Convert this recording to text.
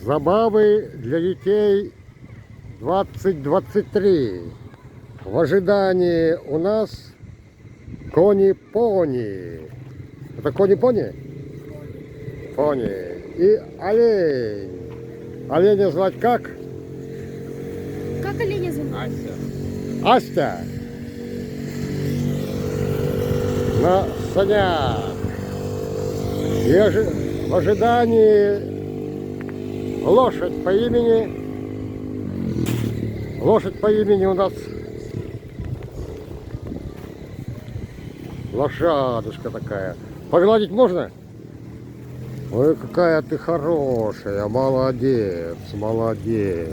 Забавы для детей 2023. В ожидании у нас кони-пони. Это кони-пони? Пони. И олень. Оленя звать как? Как оленя зовут? Астя. На санях. В ожидании лошадь по имени у нас лошадушка такая. Погладить можно? Ой, какая ты хорошая, молодец, молодец.